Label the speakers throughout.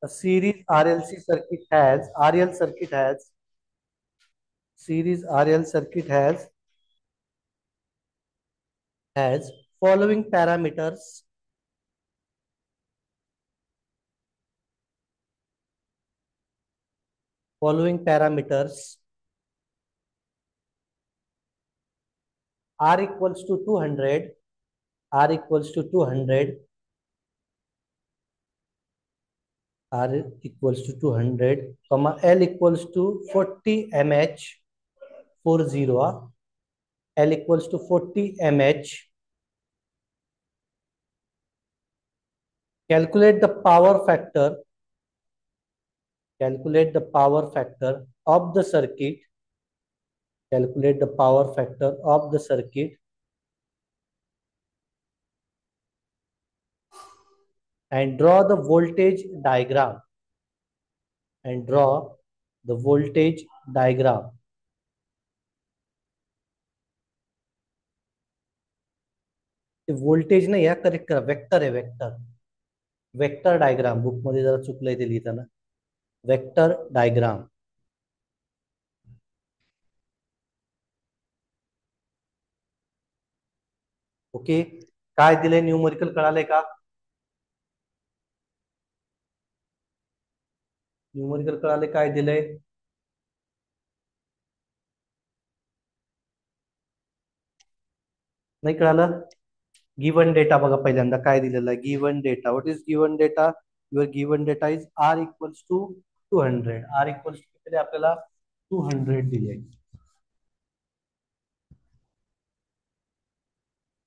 Speaker 1: A series RLC circuit has RL circuit has series RL circuit has following parameters. Following parameters: R equals to 200, R equals to 200, R equals to 200, comma L equals to 40 mH, 40, L equals to 40 mH. Calculate the power factor. Calculate the power factor of the circuit. Calculate the power factor of the circuit and draw the voltage diagram. And draw the voltage diagram. Voltage नाही, या correct करा, vector आहे, vector. Vector diagram book मध्ये जरा चुकलंय ते लिहिताना. Vector diagram. Okay, काय दिलंय न्यूमरिकल कळालंय का? न्यूमरिकल कळाले काय दिलंय? नाही कळालं? गिवन डेटा बघा पहिल्यांदा काय दिलेलं आहे. Given data, what is given data? Your given data is R equals to 200. R equals to किती आपल्याला? 200 दिले.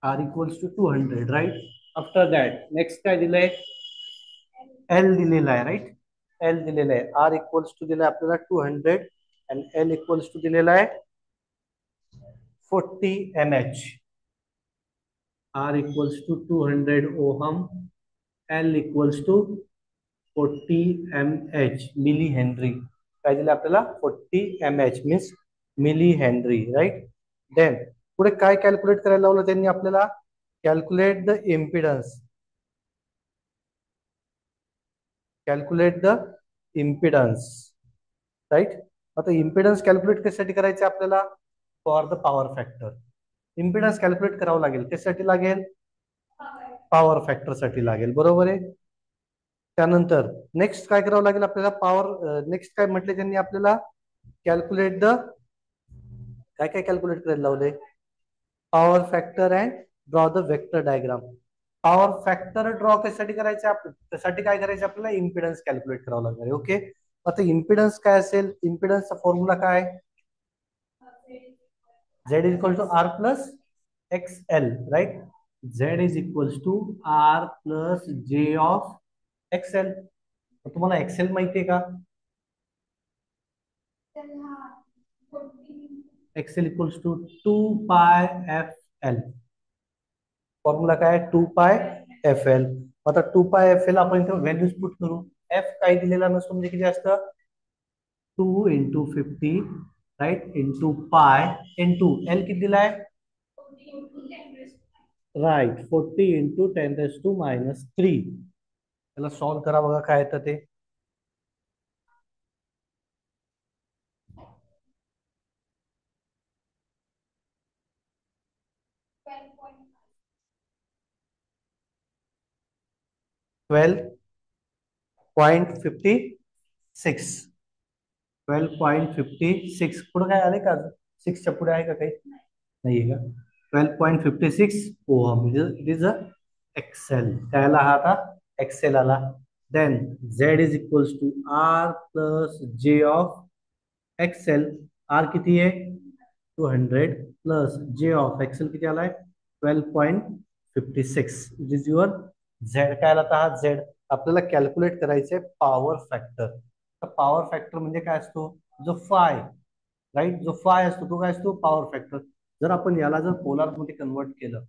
Speaker 1: R equals to 200, right. After that next काय दिलंय? एल दिलेला आहे, राईट. एल दिलेला आहे. आर इक्वल्स टू दिलाय आपल्याला 200 आणि एल इक्वल्स टू दिलेला आहे 40 mH. R equals to 200 ohm, L equals to 40 mH, millihenry. काय दिलं आपल्याला? 40 mH means millihenry, right. Then पुढे काय कॅल्क्युलेट करायला लावलं त्यांनी आपल्याला? Calculate the impedance. Calculate the impedance, right. आता इम्पिडन्स कॅल्क्युलेट कशासाठी करायचे आपल्याला? For the power factor. Impedance calculate करावं लागेल. कशासाठी लागेल? पॉवर फॅक्टर साठी लागेल, बरोबर आहे. त्यानंतर नेक्स्ट काय करावं लागेल आपल्याला? पॉवर, नेक्स्ट काय म्हटले त्यांनी आपल्याला? कॅल्क्युलेट द, काय काय कॅल्क्युलेट करायला लावले? Power factor and draw the vector diagram. Power factor draw कशासाठी करायचे? त्यासाठी काय करायचे आपल्याला? इम्पिडन्स कॅल्क्युलेट करावं लागणार आहे. ओके, आता इम्पिडन्स काय असेल? इम्पिडन्सचा फॉर्म्युला काय? Z is equal to R plus XL, right. Z is equal to R plus J of XL. तुम्हाला एक्सेल माहितीये का? एक्सेल इक्वल्स टू 2 पाय FL. फॉर्म्युला काय? 2 पाय FL. आता 2 पाय FL आपण इथे व्हॅल्यूज पुट करू. F काय दिलेला नसतो म्हणजे किती असतं? 2 into 50, right, into pi into L किती दिलाय? राईट, 40 इंटू 10⁻³ त्याला सॉल्व करा बघा काय येतं ते. $12.56. 12.56 पुढे काय आले का? 6च्या पुढे आहे का काही? नाहीये का? 12.56 ohm. It is a XL. त्याला हा आता एक्सेल आला. Then Z is equals to R plus J of XL. R किती आहे? 200 प्लस J ऑफ एक्सेल किती आलाय? 12.56. It is your Z. काय आला हा Z? आपल्याला कॅल्क्युलेट करायचे पॉवर फॅक्टर. पॉवर फॅक्टर म्हणजे काय असतो? जो फाय, राईट, जो फाय असतो तो काय असतो? Power factor. जर आपण याला जर पोलार मध्ये कन्वर्ट केलं,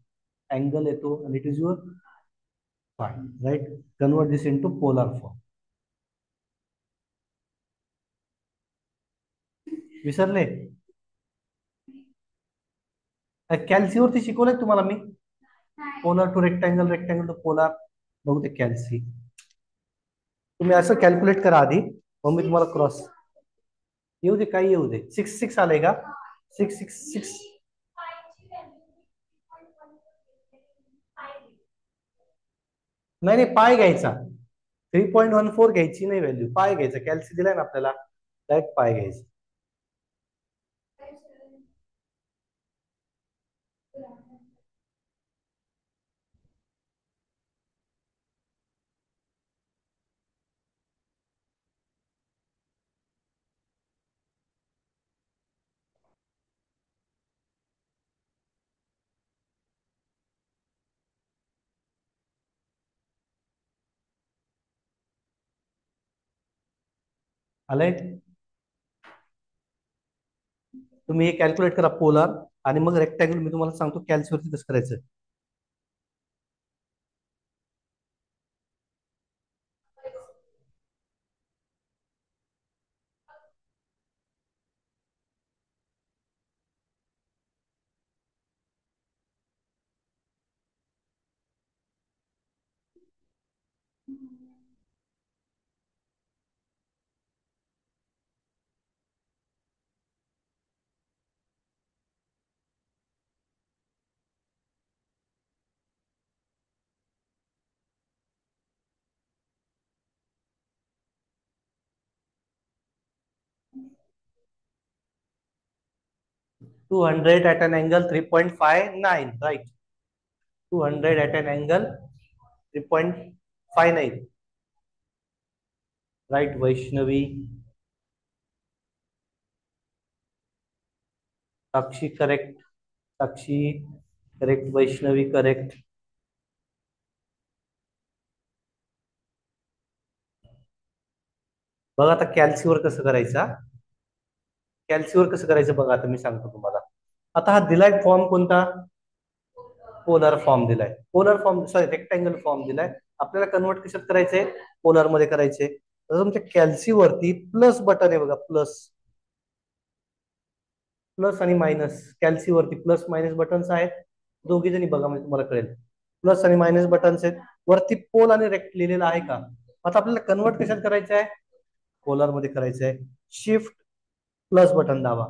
Speaker 1: अँगल येतो आणि it is your phi, right. Convert this into polar form. विसरले? कॅल्सी वरती शिकवलंय तुम्हाला मी. Polar to rectangle, rectangle to polar, बघू ते कॅल्सी. तुम्ही असं कॅल्क्युलेट करा आधी, मग मी तुम्हाला क्रॉस येऊ दे, काही येऊ दे. 6 आलंय का? 6 नाही नाही, पाय घ्यायचा. 3.14 घ्यायची नाही व्हॅल्यू, पाय घ्यायचा. कॅल्सी दिलाय ना आपल्याला, डायरेक्ट पाय घ्यायचा. आलंय? तुम्ही हे कॅल्क्युलेट करा पोलर, आणि मग रेक्टँगल मी तुम्हाला सांगतो कॅल्सीवरती कसं करायचं. 200 at an angle 3.59, right? 200 at an angle 3.59, right? Vaishnavi, Sakshi correct, Sakshi correct, Vaishnavi correct. बघा आता कॅल्सीवर कसं करायचं. कॅल्सीवर कसं करायचं बघा, आता मी सांगतो तुम्हाला. आता हा दिलाय फॉर्म कोणता? पोलर फॉर्म दिलाय. Polar form, sorry, rectangle form दिलाय. आपल्याला कन्वर्ट कशात करायचंय? पोलर मध्ये करायचे. तर तुमच्या कॅल्सीवरती प्लस बटन आहे बघा, प्लस, प्लस आणि मायनस. कॅल्सीवरती प्लस मायनस बटन्स आहेत, दोघी जणी बघा, म्हणजे तुम्हाला कळेल. प्लस आणि मायनस बटन्स आहेत. वरती पोल आणि रेक्ट लिहिलेलं आहे का? आता आपल्याला कन्वर्ट कशात करायचं आहे? पोलर मध्ये करायचं आहे. शिफ्ट प्लस बटन दाबा,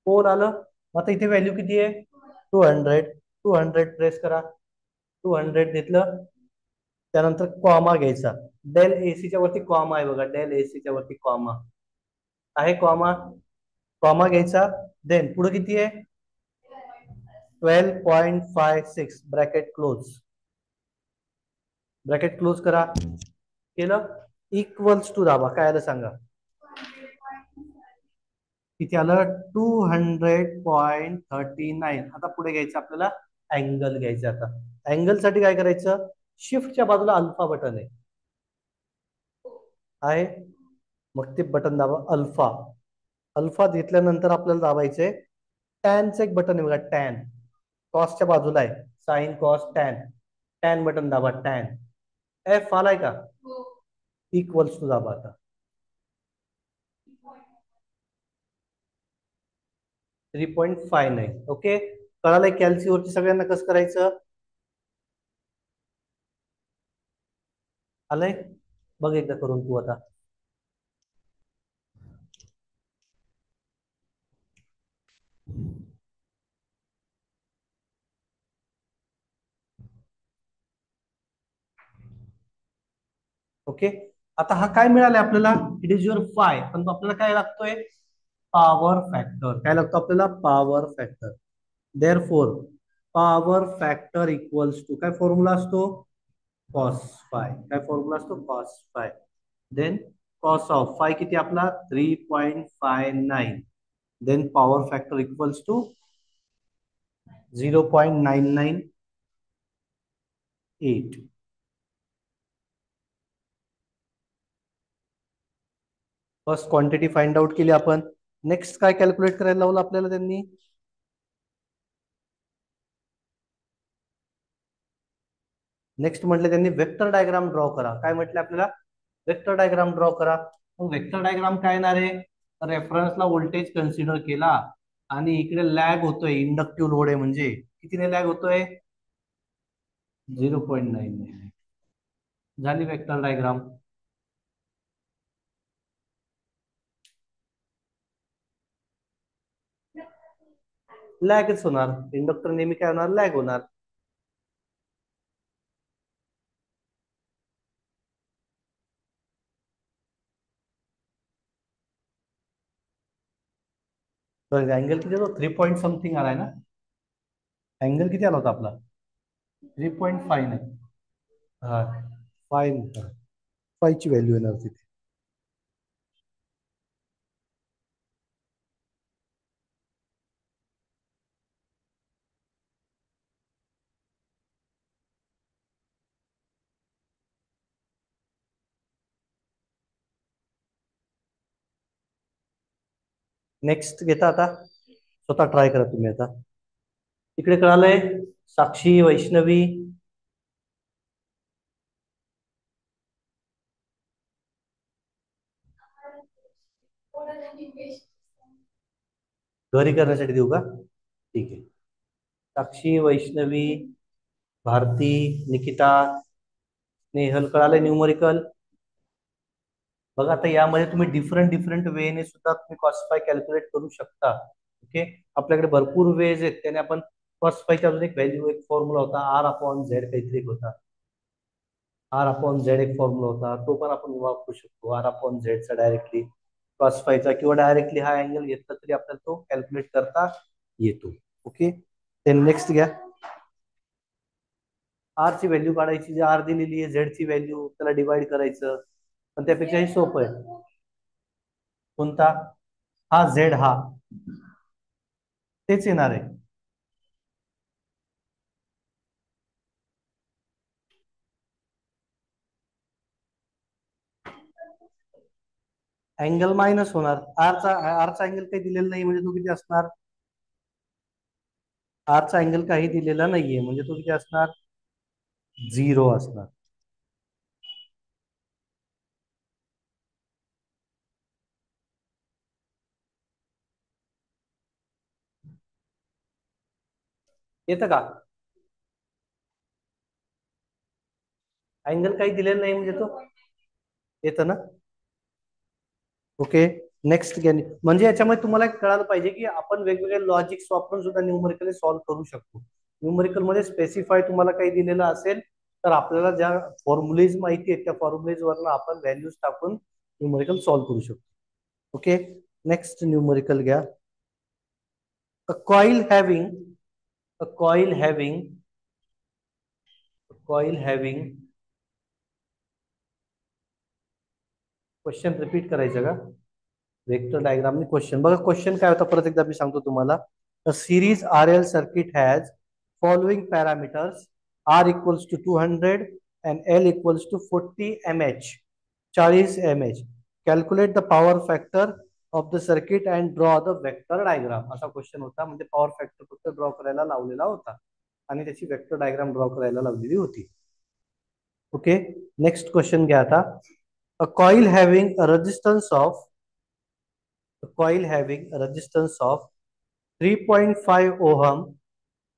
Speaker 1: पोल आलं. आता इथे व्हॅल्यू किती आहे? 200. 200 प्रेस करा. 200 घेतलं. त्यानंतर कॉमा घ्यायचा. डेल एसीच्या वरती कॉमा आहे बघा, डेल एसीच्या वरती कॉमा आहे. कॉमा, कॉमा घ्यायचा. देन पुढे किती आहे? 12.56, ब्रॅकेट क्लोज. ब्रॅकेट क्लोज करा. केलं. इक्वल्स टू दाबा. काय आलं सांगा? किती आलं? 200.39. आता पुढे घ्यायचं आपल्याला, अँगल घ्यायचा. आता अँगल साठी काय करायचं? शिफ्टच्या बाजूला अल्फा बटन आहे. मग ते बटन दाबा, अल्फा. अल्फा घेतल्यानंतर आपल्याला दाबायचंय टॅनचं एक बटन आहे बघा, टॅन. कॉसच्या बाजूला आहे, sine cos tan. Tan button दाबा, टॅन. एफ आलाय का? इक्वल्स टू दाबा आता. 3.59. ओके, कळालंय कॅल्सीवरती सगळ्यांना कसं करायचं? आलंय? बघ एकदा करून तू आता. ओके, आता हा काय मिळालाय आपल्याला? It is your phi. पण आपल्याला काय लागतोय? Power factor. काय लागतो आपल्याला? Power factor. Therefore power factor equals to, काय फॉर्म्युला असतो? Cos phi. काय फॉर्म्युला असतो? Cos phi. Then cos of phi किती आपला? 3.59. Then power factor equals to 0.998. First quantity find out केली आपण. नेक्स्ट काय कॅल्क्युलेट करायला लावलं आपल्याला त्यांनी? नेक्स्ट म्हटलं त्यांनी वेक्टर डायग्राम ड्रॉ करा. काय म्हटलं आपल्याला? वेक्टर डायग्राम ड्रॉ करा. मग वेक्टर डायग्राम काय येणार आहे? रेफरन्सला व्होल्टेज कन्सिडर केला, आणि इकडे लॅग होतोय, इंडक्टिव्ह लोड आहे, म्हणजे कितीने लॅग होतोय? 0.9. झाली वेक्टर डायग्राम. लॅगच होणार. इंडक्टर नेहमी काय होणार, लॅग होणार. अँगल किती होतो, 3 पॉईंट समथिंग आलाय ना. अँगल किती आला होता आपला, 3.5 नाही. हा, 5. 5 ची व्हॅल्यू येणार तिथे. नेक्स्ट घेता आता, स्वतः ट्राय करा तुम्ही आता. इकडे कळालंय, साक्षी, वैष्णवी. घरी करण्यासाठी देऊ का, ठीक आहे. साक्षी, वैष्णवी, भारती, निकिता, स्नेहल, कळालंय न्यूमरिकल. बघा आता यामध्ये तुम्ही डिफरंट डिफरंट वेने सुद्धा तुम्ही कॉस्ट फाय कॅल्क्युलेट करू शकता. ओके, आपल्याकडे भरपूर वेज आहेत. त्याने आपण कॉस्ट फायचा अजून एक व्हॅल्यू, एक फॉर्म्युला होता, आर अपॉन झेड काहीतरी एक होता. आर अपॉन झेड एक फॉर्म्युला होता, तो पण आपण वापरू शकतो. आर अपॉन झेडचा डायरेक्टली कॉस फायचा किंवा डायरेक्टली हा अँगल घेतला तरी आपल्याला तो कॅल्क्युलेट करता येतो. ओके, नेक्स्ट घ्या. आर ची व्हॅल्यू काढायची, जी आर दिलेली आहे, झेड ची व्हॅल्यू त्याला डिवाइड करायचं. पण त्यापेक्षाही सोपं आहे. कोणता, हा झेड, हा तेच येणार आहे. अँगल मायनस होणार. आरचा अँगल काही दिलेला नाही म्हणजे तो किती असणार, आरचा अँगल काही दिलेला नाहीये म्हणजे तो किती असणार, 0 असणार. येतं का, अँगल काही दिलेला नाही म्हणजे तो येतं ना. ओके, नेक्स्ट घ्या. म्हणजे याच्यामध्ये तुम्हाला एक कळायला पाहिजे की आपण वेगवेगळे लॉजिक्स वापरून सुद्धा न्यूमरिकली सॉल्व्ह करू शकतो. न्यूमरिकल मध्ये स्पेसिफाय तुम्हाला काही दिलेलं असेल तर आपल्याला ज्या फॉर्म्युलेज माहिती आहेत त्या फॉर्म्युलेज वरनं आपण व्हॅल्यूज टाकून न्यूमरिकल सॉल्व्ह करू शकतो. ओके, नेक्स्ट न्यूमरिकल घ्या. A coil having a coil having coil having question repeat करायचं का, वेक्टर डायग्राम क्वेश्चन. बघा क्वेश्चन काय होता, परत एकदा मी सांगतो तुम्हाला. A series R L circuit has following parameters, R equals to 200 and L equals to 40 M H, 40 M H. Calculate the power factor of the circuit and draw the vector diagram, असा question होता. म्हणजे power factor फक्त draw करायला लावलेला होता आणि त्याची vector diagram draw करायला लावलेली होती. ओके, नेक्स्ट क्वेश्चन घ्या आता. अ coil having a resistance of a coil having a resistance of 3.5 ohm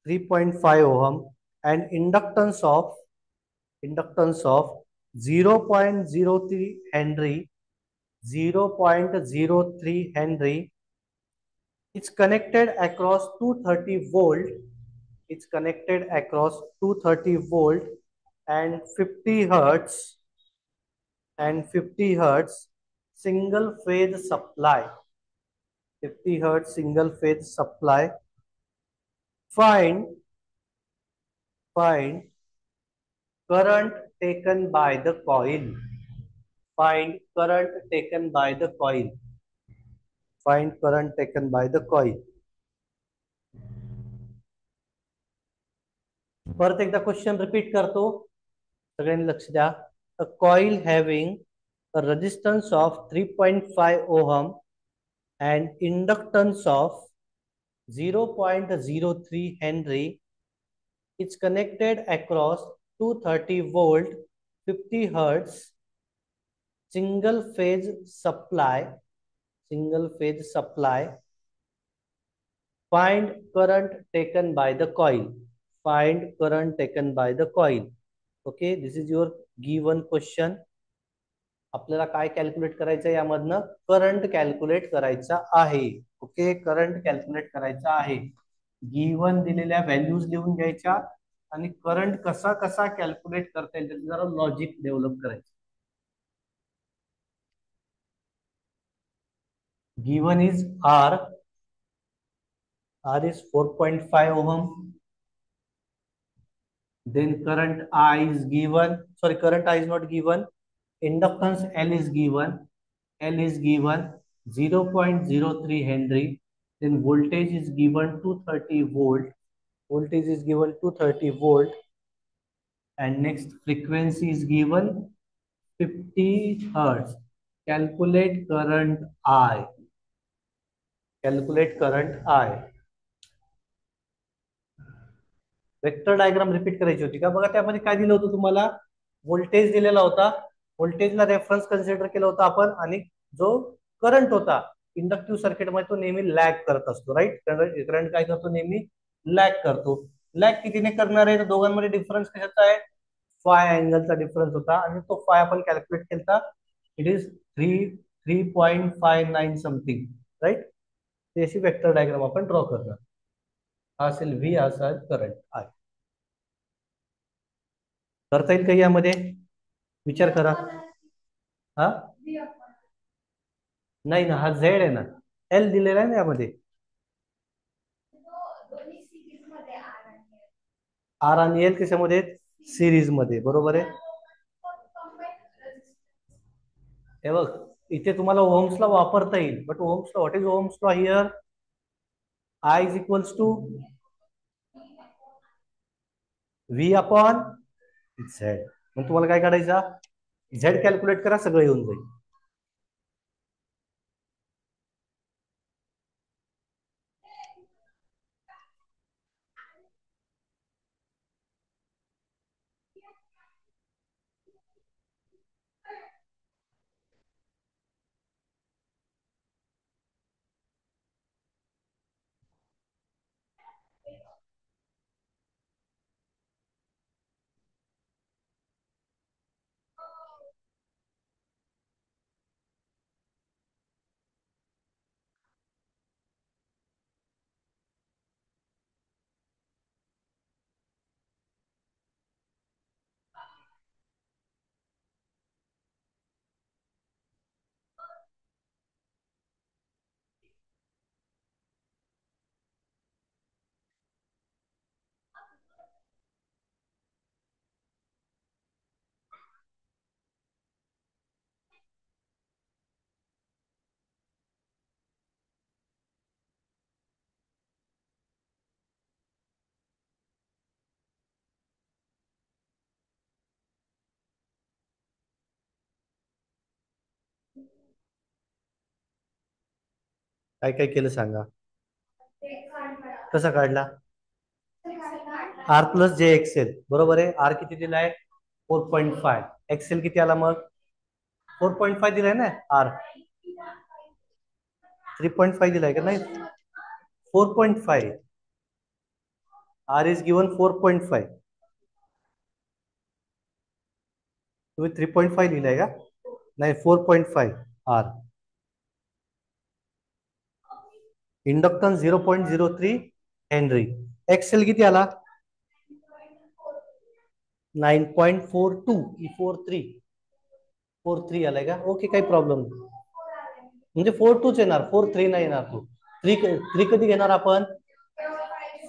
Speaker 1: 3.5 ohm and inductance of 0.03 henry 0.03 henry. It's connected across 230 volt. It's connected across 230 volt and 50 hertz and 50 hertz single phase supply. 50 hertz single phase supply. Find current taken by the coil. Find current taken by the coil. Find current taken by the coil. परत एकदा question repeat करतो, सगळ्यांनी लक्ष द्या. अ coil having a resistance of 3.5 ohm and inductance of 0.03 henry. It's connected across 230 volt 50 hertz single phase supply. Find current taken by the coil. Find current taken by the coil. Okay, this is your given question. आपल्याला काय calculate करायचं आहे, यामधनं current calculate करायचा आहे. Okay, current calculate करायचा आहे. Given दिलेल्या values लिहून घ्यायच्या आणि करंट कसा कसा कॅल्क्युलेट करता येईल त्याचं जरा लॉजिक डेव्हलप करायचं. Given is R. R is 4.5 ohm. Then current I is given. Sorry, current I is not given. Inductance L is given. L is given 0.03 Henry. Then voltage is given 230 volt. Voltage is given 230 volt. And next frequency is given 50 hertz. Calculate current I. Calculate current I. Vector diagram repeat करायची होती का? बघा त्यामध्ये काय दिलं होतं तुम्हाला? Voltage दिलेला होता. व्होल्टेजला रेफरन्स कन्सिडर केला होता आपण आणि जो करंट होता इंडक्टिव्ह सर्किटमध्ये तो नेहमी लॅग करत असतो. राईट, करंट काय करतो? नेहमी लॅग करतो. लॅग कितीने करणार आहे? तर दोघांमध्ये डिफरन्स कशाचा आहे? फाय अँगलचा डिफरन्स होता आणि तो फाय आपण कॅल्क्युलेट केला. It is 3.59 something. राईट, अशी वेक्टर डायग्राम आपण ड्रॉ करणार. हा असेल व्ही, असा करंट आय. करता येईल का यामध्ये? विचार करा. हा नाही ना, हा झेड आहे ना, एल दिलेला आहे ना यामध्ये. आर आणि एल कशामध्ये? सिरीज मध्ये, बरोबर आहे. हे बघ, इथे तुम्हाला ओहम्स लॉ वापरता येईल, but ohm's law, what is ohm's law here? I is equals to V upon Z. मग तुम्हाला काय काढायचा? झेड कॅल्क्युलेट करा, सगळं येऊन जाईल. काय काय केलं सांगा? कसा काढला? आर प्लस जे एक्सेल, बरोबर आहे. आर किती दिलाय? 4.5. एक्सेल किती आला मग? 4.5 दिलाय ना. आर 3.5 दिलाय का? नाही, 4.5. R is given 4.5. तुम्ही 3.5 लिहिलाय का? नाही, 4.5 आर. Inductance 0.03 Henry. एक्सेल किती आला? 9.42. 43 आलाय का? ओके, काही प्रॉब्लेम नाही. म्हणजे 4.2 येणार, 4.3 नाही येणार. तो 3 कधी घेणार आपण?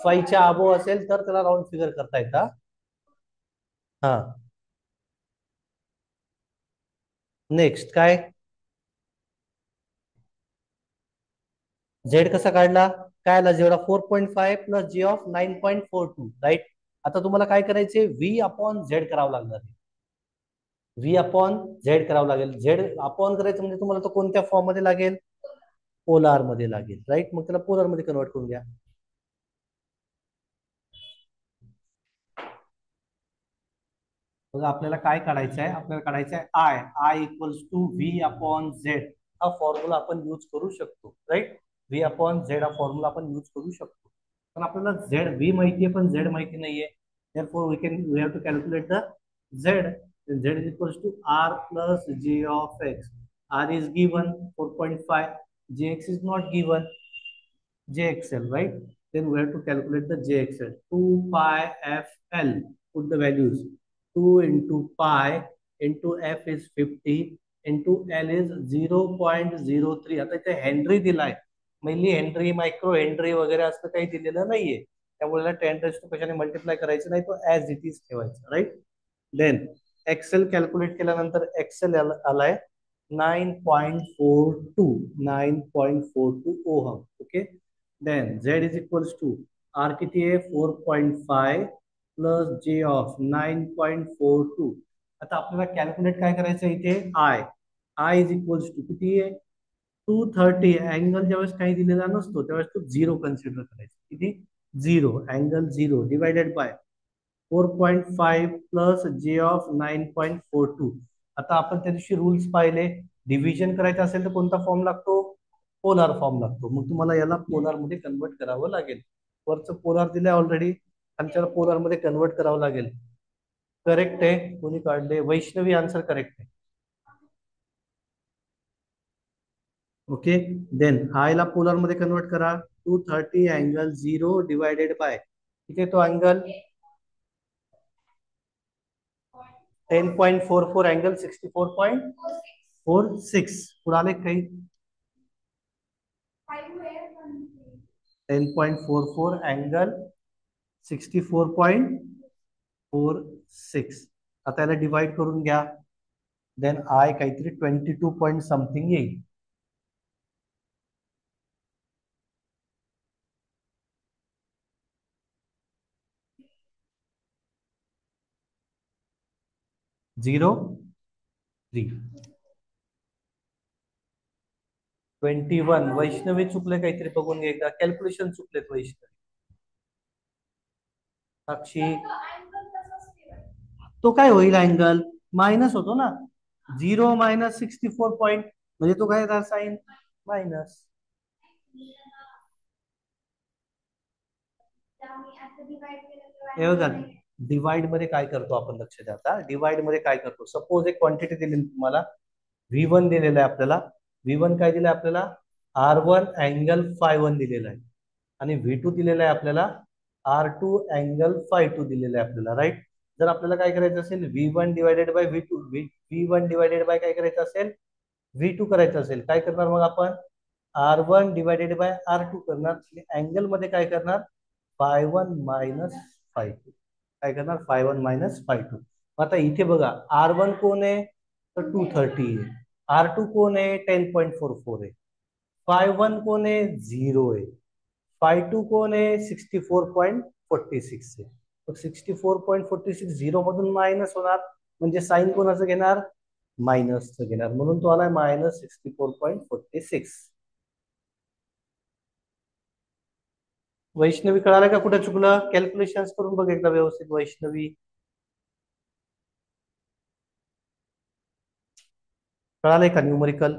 Speaker 1: 5च्या अबो असेल तर त्याला राऊंड फिगर करता येता. हा, नेक्स्ट काय? झेड कसा काढला? काय आला? जेवढा 4.5 प्लस जी ऑफ 9.42. राईट. आता तुम्हाला काय करायचे? व्ही अपॉन झेड करावं लागणार. व्ही अपॉन झेड करावं लागेल. झेड अपॉन करायचं म्हणजे तुम्हाला तो कोणत्या फॉर्म मध्ये लागेल? पोलार मध्ये लागेल. राईट, मग त्याला पोलार मध्ये कन्वर्ट करून घ्या. बघा, आपल्याला काय काढायचं आहे? आपल्याला काढायचं आहे I. I equals to V upon Z. हा फॉर्म्युला आपण यूज करू शकतो. राईट, व्ही अपॉन झेड हा फॉर्म्युला आपण यूज करू शकतो. पण आपल्याला झेड व्ही माहिती आहे, पण झेड माहिती नाहीये. therefore we have to calculate the z. Z is equals to r plus j of x. R is given 4.5. Jx is not given. Jxl, right? then we have to calculate the JXL. 2 pi FL, put the values. 2 into pi into F is 50 into L is 0.03. आता इथे Henry दिलाय, mainly Henry, micro Henry वगैरे असं काही दिलेलं नाहीये, त्यामुळे 10 कशाने मल्टिप्लाय करायचं नाही, तो ऍज इट इज ठेवायचं, राईट. देन एक्सेल कॅल्क्युलेट केल्यानंतर एक्सेल आलाय 9.42 ohm. Okay. Then Z is equals to R किती आहे 4.5 प्लस J ऑफ 9.42. आता आपल्याला कॅल्क्युलेट काय करायचं इथे I इज इक्वल्स टू किती आहे 230. अँगल ज्यावेळेस काही दिलेला नसतो त्यावेळेस तो 0 कन्सिडर करायचा. किती 0, angle 0 divided by 4.5 plus J of 9.42. आता आपण त्या दिवशी रूल्स पाहिले, डिव्हिजन करायचं असेल तर कोणता फॉर्म लागतो, पोलार फॉर्म लागतो. मग तुम्हाला याला पोलार मध्ये कन्वर्ट करावं लागेल. वरचं पोलार दिलंय ऑलरेडी, आमच्याला पोलार मध्ये कन्वर्ट करावं लागेल. करेक्ट आहे, कोणी काढले, वैष्णवी आन्सर करेक्ट आहे. ओके. देन आय ला पोलार मध्ये कन्वर्ट करा. 230 अँगल 0 डिवायडेड बाय किती तो अँगल 10.44 अँगल 64.46. पुढे काही 10.44 अँगल 64.46. आता याला डिवाइड करून घ्या. देन आय काहीतरी 22 पॉइंट समथिंग येईल. झिरो 21. वैष्णवी चुकले काहीतरी, बघून घे एकदा, कॅल्क्युलेशन चुकलेत वैष्णवी. साक्षी तो काय होईल, अँगल मायनस होतो ना, 0 मायनस 64 पॉइंट म्हणजे तो काय साइन मायनस. हे बघा, डिवाइड मध्ये काय करतो आपण, लक्ष द्या. आता डिवाइड मध्ये काय करतो, सपोज एक क्वांटिटी दिली तुम्हाला, V1 दिलेला आहे आपल्याला. V1 काय दिलं आपल्याला, R1 अँगल 5 दिलेला आहे, आणि V2 दिलेला आहे आपल्याला R2 अँगल 5 दिलेला आहे आपल्याला, राईट. जर आपल्याला काय करायचं असेल, V1 divided by V2, V1 divided by काय करायचं असेल, V2 करायचं असेल, काय करणार मग आपण, R1 डिवायडेड बाय R2 करणार. अँगल मध्ये काय करणार, 5 मायनस 5, काय करणार 5 मायनस 5. आता इथे बघा, R1 कोण आहे तर 230 आहे, R2 कोण आहे 10.44 आहे, 5 कोण आहे 0 आहे, 5 कोण आहे 64.46 आहे. 64.46 0 मधून मायनस होणार, म्हणजे साइन कोणाचं घेणार, मायनसचं घेणार, म्हणून तो आलाय मायनस 64.46. वैष्णवी कळालं का कुठे चुकलं, कॅल्क्युलेशन करून बघ एकदा व्यवस्थित वैष्णवी. कळालंय का न्यूमरिकल.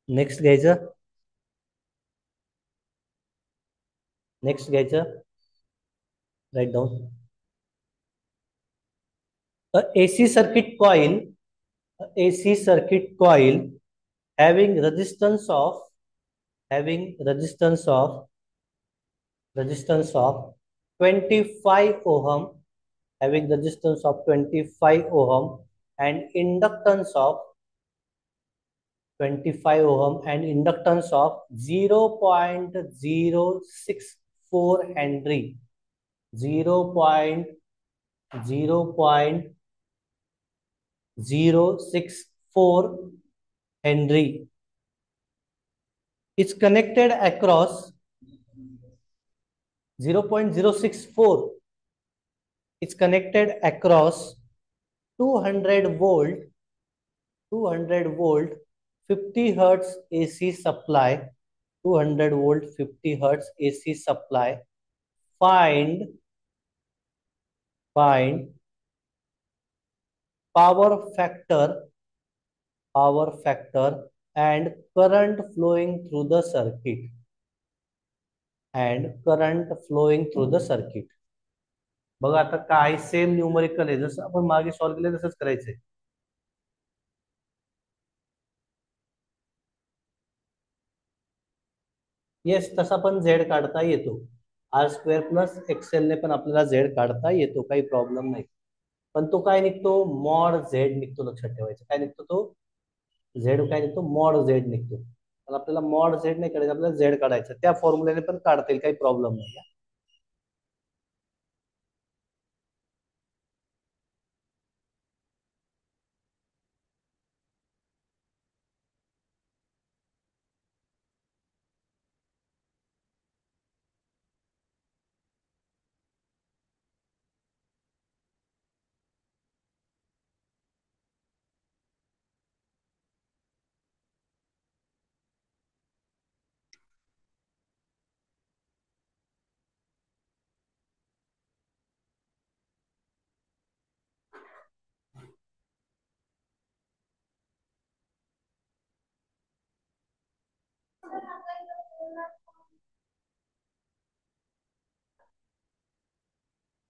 Speaker 1: नेक्स्ट घ्यायचं, नेक्स्ट घ्यायचं, write down. AC circuit coil, AC circuit coil having resistance of 25 ohm, having resistance of 25 ohm and inductance of 25 ohm and inductance of 0.064 Henry, 0.064 Henry is connected across 0.064 is connected across 200 volt 50 hertz AC supply, 200 volt 50 hertz AC supply. Find power factor power factor and current flowing through the circuit बघा आता काय same numerical आहे, जसं आपण मागे solve केलं तसंच करायचंय. येस, तसा पण झेड काढता येतो. R² + XL ने पण आपल्याला झेड काढता येतो, काही प्रॉब्लेम नाही. पण तो काय निघतो, मॉड झेड निघतो. लक्षात ठेवायचं काय निघतो तो, झेड काय निघतो, मॉड झेड निघतो. पण आपल्याला मॉड झेड नाही काढायचं, आपल्याला झेड काढायचं. त्या फॉर्म्युल्याने पण काढता येईल, काही प्रॉब्लेम नाही.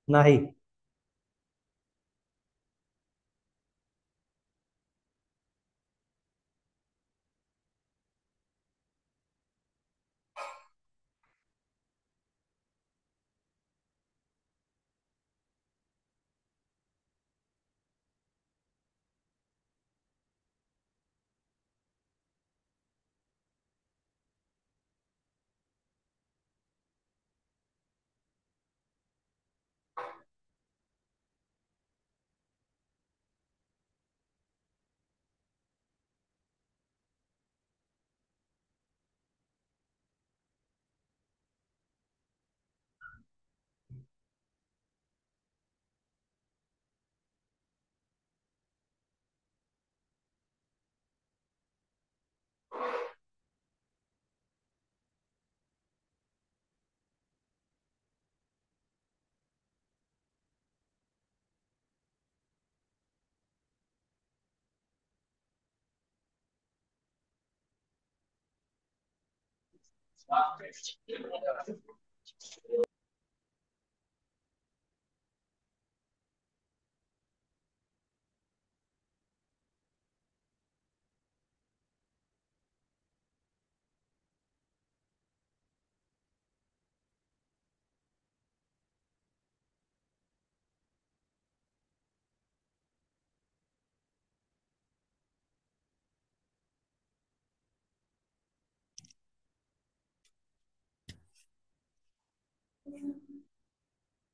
Speaker 1: नाही.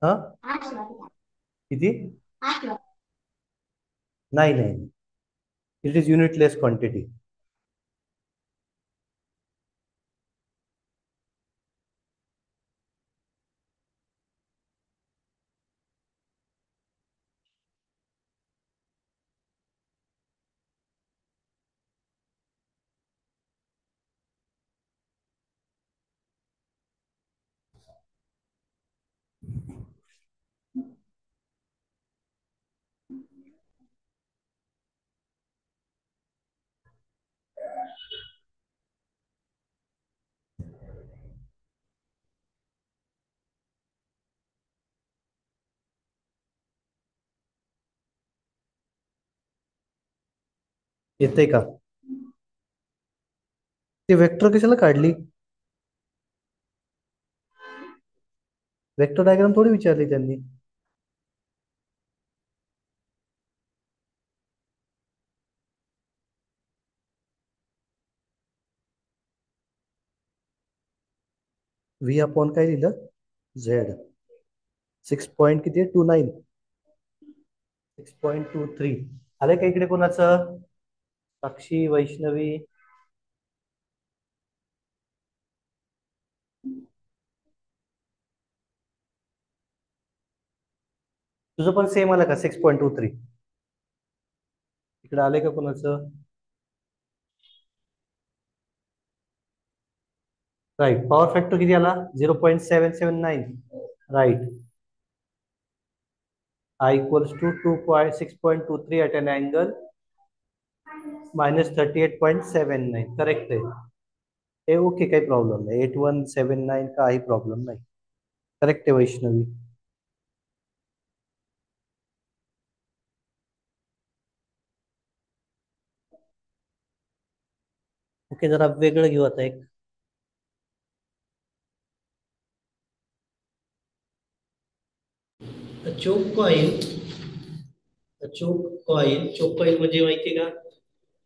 Speaker 1: हा, किती? नाही नाही, इट इज युनिटलेस क्वांटिटी. येते का? ते वेक्टर कशाला काढली? वेक्टर डायग्राम थोडी विचारली त्यांनी. व्ही अपॉन काय लिहिलं, झेड. 6 पॉईंट किती आहे, 29. 6.23. आलंय का इकडे कोणाचं? साक्षी, वैष्णवी. तुझं पण सेम आलं का, 6.23? इकडे आलंय का कोणाचं? राईट. पॉवर फॅक्टर किती आला, 0.779. Right. I equals to 2.6.23 at an angle -38.79. Correct आहे हे. ओके, काही प्रॉब्लेम नाही. 8179 काही प्रॉब्लेम नाही. करेक्ट आहे वैष्णवी. ओके, जरा वेगळं घेऊ आता एक. चोक कॉईल. चोक कॉईल म्हणजे माहिती का?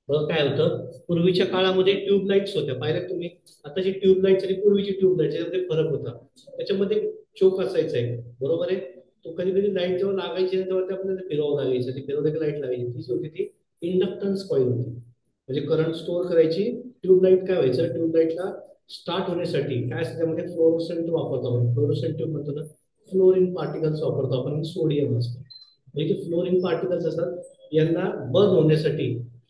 Speaker 1: बघ काय होतं, पूर्वीच्या काळामध्ये ट्यूबलाईट्स होत्या, पाहिल्या तुम्ही? आता जी ट्यूबलाईट्स आणि पूर्वीची ट्यूबलाईट याच्यामध्ये फरक होता. त्याच्यामध्ये चोक असायचा आहे, बरोबर आहे. तो कधी कधी लाईट जेव्हा लागायची ना, तेव्हा ते आपल्याला फिरवावं लागायचं. ती फिरवलं की लाईट लागायची. ती जी होती ती इंडक्टन्स कॉईल होती. म्हणजे करंट स्टोअर करायची. ट्यूबलाईट काय व्हायचं, ट्यूबलाईटला स्टार्ट होण्यासाठी काय असतं त्यामध्ये फ्लोरोसेंट वापरतो आपण. फ्लोरोसेंट ट्यूब म्हणतो ना, फ्लोरीन पार्टिकल्स वापरतो आपण, सोडियम असतं. म्हणजे जे फ्लोरीन पार्टिकल्स असतात यांना बर्न होण्यासाठी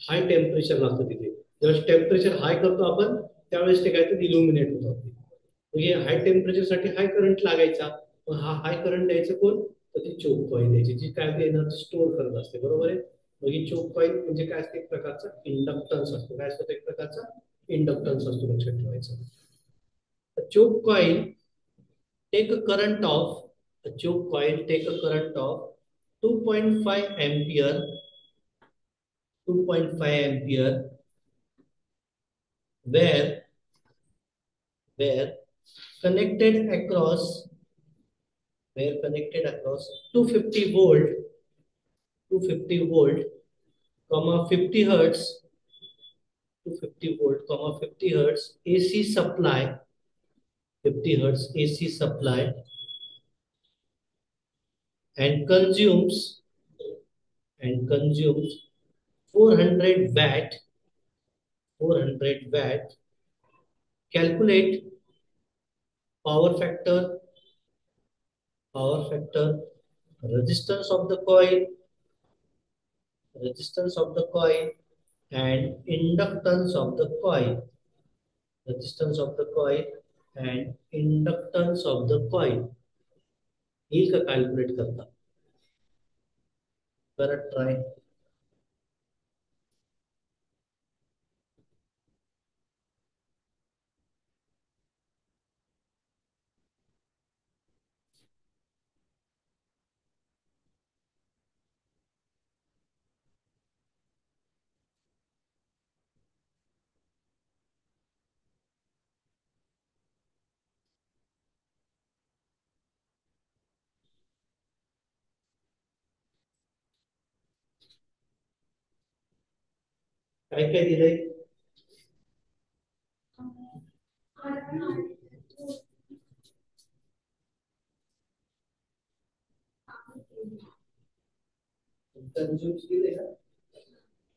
Speaker 1: हाय टेम्परेचर लागतं तिथे. जेव्हा टेम्परेचर हाय करतो आपण, त्यावेळेस ते काय तर इल्युमिनेट होतात. म्हणजे हाय टेम्परेचरसाठी हाय करंट लागायचा. मग हा हाय करंट द्यायचं कोण? तर ती चोक कॉईल द्यायची, जी काय ते एनर्जी स्टोअर करत असते, बरोबर आहे. मग ही चोक कॉईल म्हणजे काय असते, एक प्रकारचा इंडक्टन्स असतो. काय असतो? एक प्रकारचा इंडक्टन्स असतो, लक्षात ठेवायचं. Choke coil take a current of choke coil take a current of 2.5 ampere 2.5 ampere where connected across where connected across 250 volt 250 volt comma 50 hertz 250 volt comma 50 hertz AC supply 50 hertz AC supply and consumes 400 watt 400 watt. Calculate power factor power factor resistance of the coil resistance of the coil and inductance of the coil resistance of the coil and inductance of the coil येईल का calculate करता? करा try. काय काय दिलंय? कंझ्युम्स दिले का?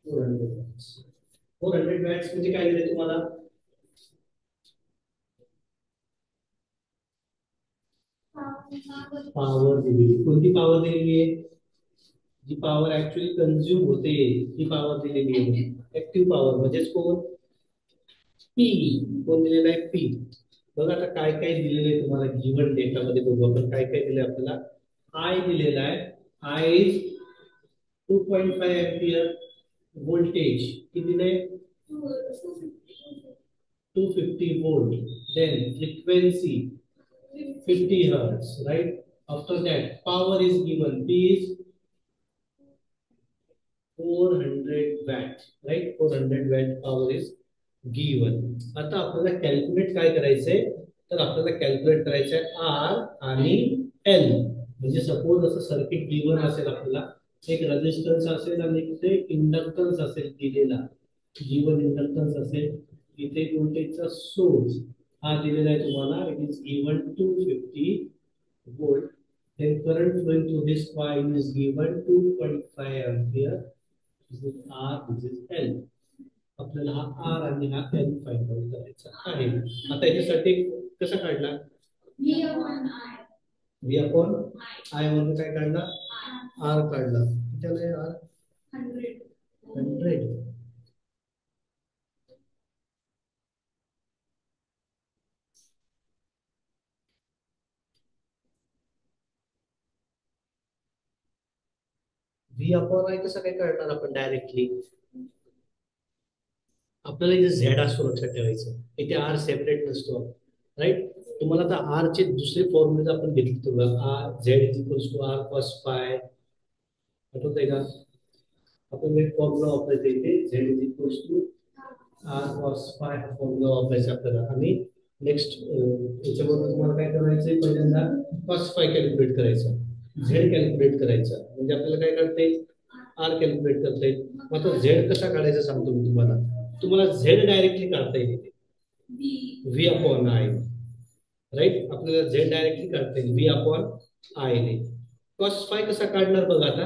Speaker 1: 400 watts. 400 watts म्हणजे काय दिले तुम्हाला? पॉवर दिलेली. कोणती पॉवर दिलेली आहे? जी पॉवर ऍक्च्युअली कंझ्युम होते ती पॉवर दिलेली आहे. ऍक्टिव्ह पॉवर म्हणजेच कोण? पी. कोण दिलेला आहे? पी. बघा आता काय काय दिलेलं आहे तुम्हाला गिवन डेटा मध्ये. बघू आपण काय काय दिलंय आपल्याला. आय दिलेला आहे. I is 2.5 ampere. व्होल्टेज किती दिले? 250 volt. Then frequency 50 hertz, right? After that, power is given. P is 400 watt, right? 400 watt power is given. आता आपल्याला कॅल्क्युलेट काय करायचंय, तर आपल्याला कॅल्क्युलेट करायचंय आर आणि एल. म्हणजे सपोज असं सर्किट गिवन असेल आपल्याला, एक रेजिस्टन्स असेल आणि इथे इंडक्टन्स असेल दिलेला. गिवन इंडक्टन्स असेल, इथे व्होल्टेजचा सोर्स हा दिलेला आहे तुम्हाला. It is given 250 volt. Then current flowing through this coil is given 2.5 ampere. This is R, this is L. आपल्याला हा आर आणि हा एल फाइंड आउट करायचा आहे. आता याच्यासाठी कसा काढला? व्ही अपॉन आय वरून काय काढला? आर काढला. त्याला आर 100.
Speaker 2: व्ही अपॉन आय कसं काय करणार आपण डायरेक्टली? आपल्याला इथे झेड असतो लक्षात ठेवायचं, इथे आर सेपरेट नसतो. राईट. तुम्हाला आता आर चे दुसरे फॉर्म्युले आपण घेतले तुला, R Z is equals to R cos phi. आठवतंय का? आपण एक फॉर्म्युला वापरायचा इथे, Z is equals to R cos phi हा फॉर्म्युला वापरायचा आपल्याला. आणि नेक्स्ट याच्याबरोबर तुम्हाला काय करायचंय, पहिल्यांदा कॉस फाय कॅल्क्युलेट करायचा, झेड कॅल्क्युलेट करायचा, म्हणजे आपल्याला काय करता येईल, आर कॅल्क्युलेट करता येईल. मग आता झेड कसा काढायचा सांगतो मी तुम्हाला. तुम्हाला झेड डायरेक्टली काढता येईल इथे, व्ही अपॉन आय. राईट, आपल्याला झेड डायरेक्टली काढता येईल व्ही अपॉन आय ने. कॉस फाय कसा काढणार बघा आता.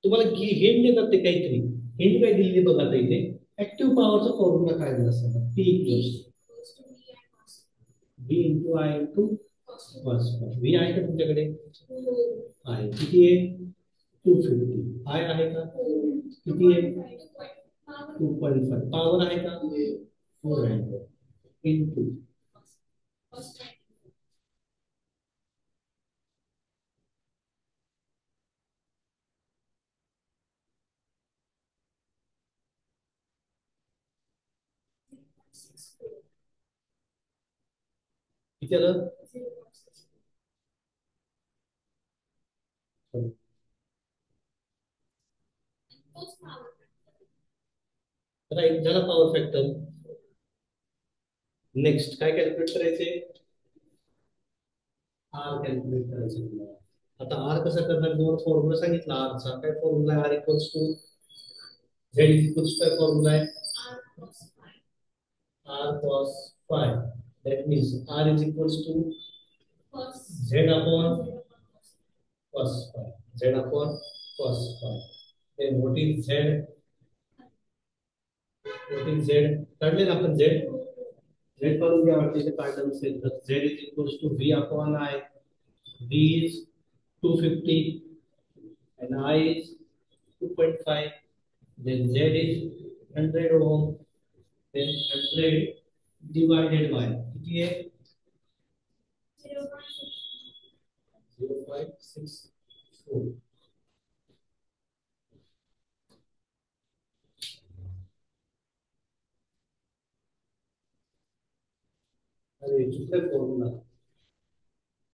Speaker 2: तुम्हाला हिंट देतात ते काहीतरी, हिंट काय दिली बघा आता इथे. ऍक्टिव्ह पॉवरचा फॉर्म्युला काय दिला असता, P equals B into I into cos phi. V आहे का तुमच्याकडे? आहे. किती आहे? 250. आय आहे का? किती आहे? 2.5. पॉवर आहे का? 400 इंटू. किती आलं? राईट, झाला पॉवर फॅक्टर. नेक्स्ट काय कॅल्क्युलेट करायचे? आर कॅल्क्युलेट करायचे तुम्हाला. आता आर कसं करणार, तुम्हाला फॉर्म्युला सांगितला आरचा. काय फॉर्म्युला आहे? R equals to Z equals काय फॉर्म्युला आहे? R cos phi. That means R is equals to Z upon cos phi. Z upon cos phi. Then what is Z? What is Z? काढले ना आपण Z. Z काढून घ्या, वाटते ते काढलं नसेल तर. Z is equals to V upon I. V is 250 and I is 2.5. Then Z is 100 ohm. Then 100 divided by किती आहे? 0.64. अरे चुकलं फॉर्म्युला.